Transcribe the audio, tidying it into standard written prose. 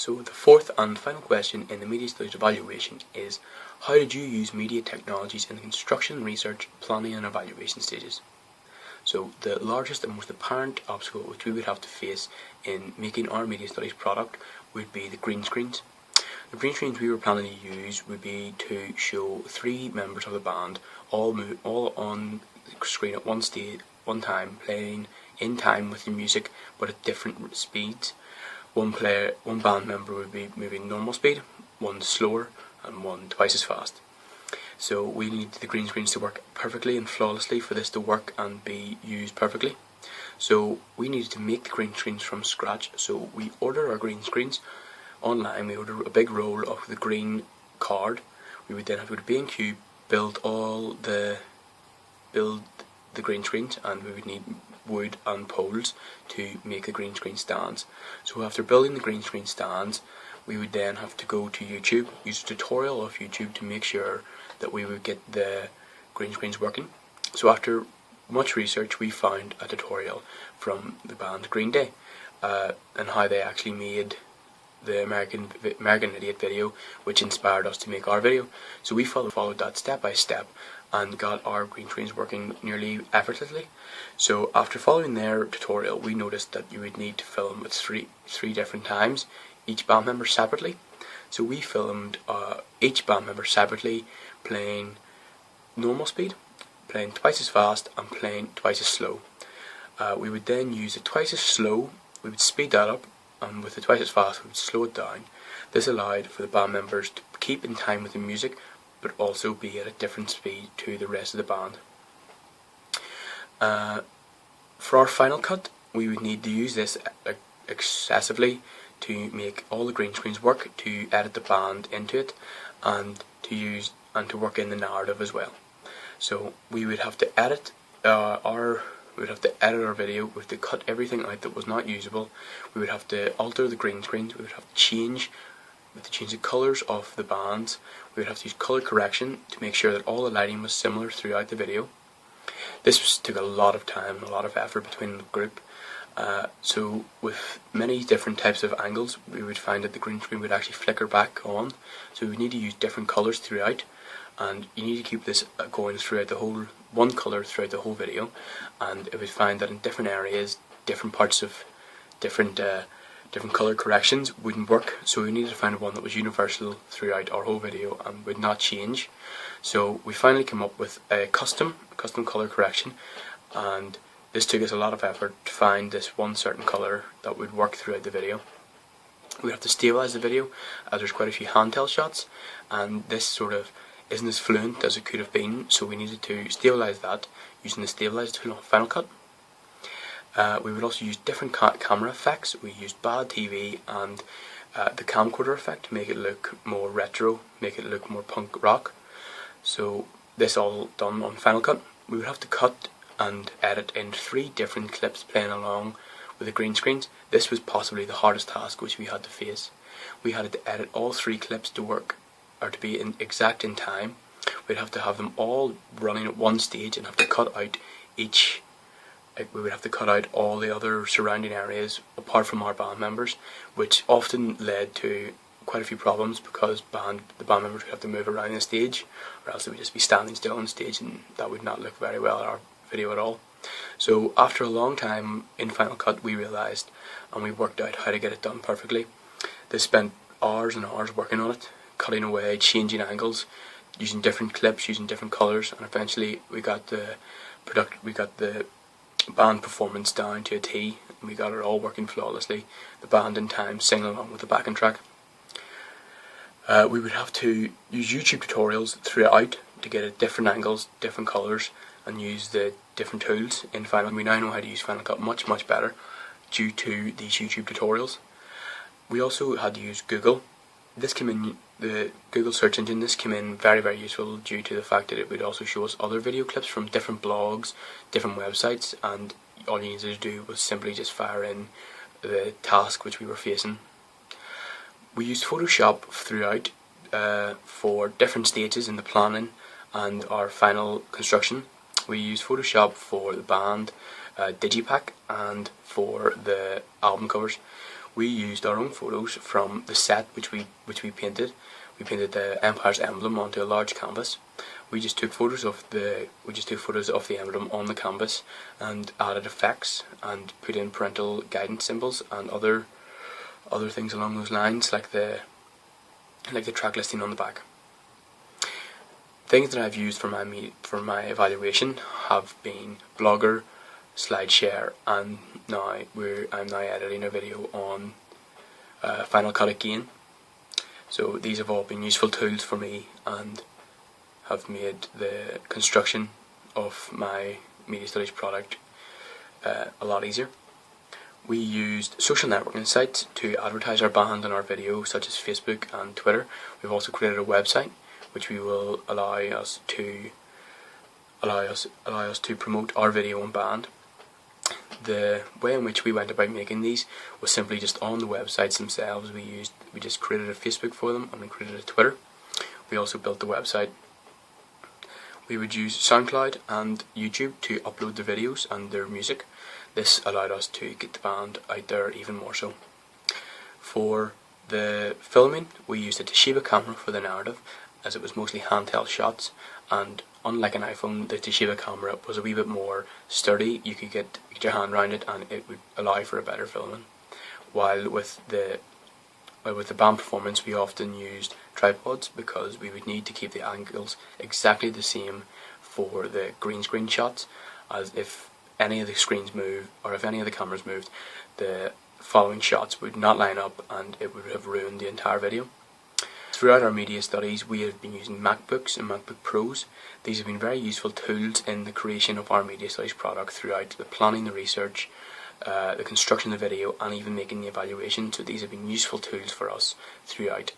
So the fourth and final question in the Media Studies evaluation is, how did you use media technologies in the construction, research, planning and evaluation stages? So the largest and most apparent obstacle which we would have to face in making our media studies product would be the green screens. The green screens we were planning to use would be to show three members of the band all on the screen at one time, playing in time with the music but at different speeds. One band member would be moving normal speed, one slower and one twice as fast. So we need the green screens to work perfectly and flawlessly for this to work and be used perfectly. So we needed to make the green screens from scratch. So we ordered our green screens online. We ordered a big roll of the green card. We would then have to go to B&Q, build the green screens, and we would need wood and poles to make the green screen stands. So after building the green screen stands, we would then have to go to YouTube, use a tutorial of YouTube to make sure that we would get the green screens working. So after much research, we found a tutorial from the band Green Day and how they actually made the American Idiot video, which inspired us to make our video. So we followed that step by step and got our green screens working nearly effortlessly. So after following their tutorial, we noticed that you would need to film at three different times, each band member separately. So we filmed each band member separately, playing normal speed, playing twice as fast and playing twice as slow. We would then use it twice as slow, we would speed that up, and with the twice as fast we would slow it down. This allowed for the band members to keep in time with the music but also be at a different speed to the rest of the band. For our final cut, we would need to use this excessively to make all the green screens work, to edit the band into it, and to work in the narrative as well. So we would have to edit our video. We would have to cut everything out that was not usable. We would have to alter the green screens. We would have to change the colours of the bands. We would have to use colour correction to make sure that all the lighting was similar throughout the video. This took a lot of time and a lot of effort between the group. So with many different types of angles, we would find that the green screen would actually flicker back on. So we would need to use different colours throughout, and you need to keep this going throughout the whole, one colour throughout the whole video. And it would find that in different areas, different parts of different colour corrections wouldn't work. So we needed to find one that was universal throughout our whole video and would not change. So we finally came up with a custom colour correction, and this took us a lot of effort to find this one certain colour that would work throughout the video. We have to stabilise the video as there's quite a few handheld shots, and this sort of isn't as fluent as it could have been, so we needed to stabilise that using the stabilised Final Cut. We would also use different camera effects. We used bad TV and the camcorder effect to make it look more retro, make it look more punk rock. So this all done on Final Cut. We would have to cut and edit in 3 different clips playing along with the green screens. This was possibly the hardest task which we had to face. We had to edit all 3 clips to work, or to be exact in time. We'd have to have them all running at one stage and have to cut out we would have to cut out all the other surrounding areas apart from our band members, which often led to quite a few problems because the band members would have to move around the stage, or else they would just be standing still on stage, and that would not look very well in our video at all. So after a long time in Final Cut, we realised and we worked out how to get it done perfectly. They spent hours and hours working on it, cutting away, changing angles, using different clips, using different colours, and eventually we got the band performance down to a T, and we got it all working flawlessly. The band in time singing along with the backing track. We would have to use YouTube tutorials throughout to get at different angles, different colours, and use the different tools in Final Cut. We now know how to use Final Cut much better due to these YouTube tutorials. We also had to use Google. This came in, the Google search engine, this came in very useful due to the fact that it would also show us other video clips from different blogs, different websites, and all you needed to do was simply just fire in the task which we were facing. We used Photoshop throughout for different stages in the planning and our final construction. We used Photoshop for the band, Digipack, and for the album covers. we used our own photos from the set which we painted. We painted the Empire's emblem onto a large canvas. We just took photos of the emblem on the canvas and added effects and put in parental guidance symbols and other things along those lines, like the track listing on the back. Things that I've used for my evaluation have been Blogger, SlideShare, and now I'm now editing a video on Final Cut again. So these have all been useful tools for me and have made the construction of my media studies product a lot easier. We used social networking sites to advertise our band and our video, such as Facebook and Twitter. We've also created a website which will allow us to promote our video and band. The way in which we went about making these was simply just on the websites themselves. We just created a Facebook for them and we created a Twitter. We also built the website. We would use SoundCloud and YouTube to upload the videos and their music. This allowed us to get the band out there even more so. For the filming, we used a Toshiba camera for the narrative, as it was mostly handheld shots, and unlike an iPhone, the Toshiba camera was a wee bit more sturdy. You could get your hand around it and it would allow for a better filming. While with the band performance, we often used tripods because we would need to keep the angles exactly the same for the green screen shots, as if any of the screens move or if any of the cameras moved, the following shots would not line up and it would have ruined the entire video. Throughout our media studies, we have been using MacBooks and MacBook Pros. These have been very useful tools in the creation of our media studies product throughout the planning, the research, the construction of the video, and even making the evaluation. So these have been useful tools for us throughout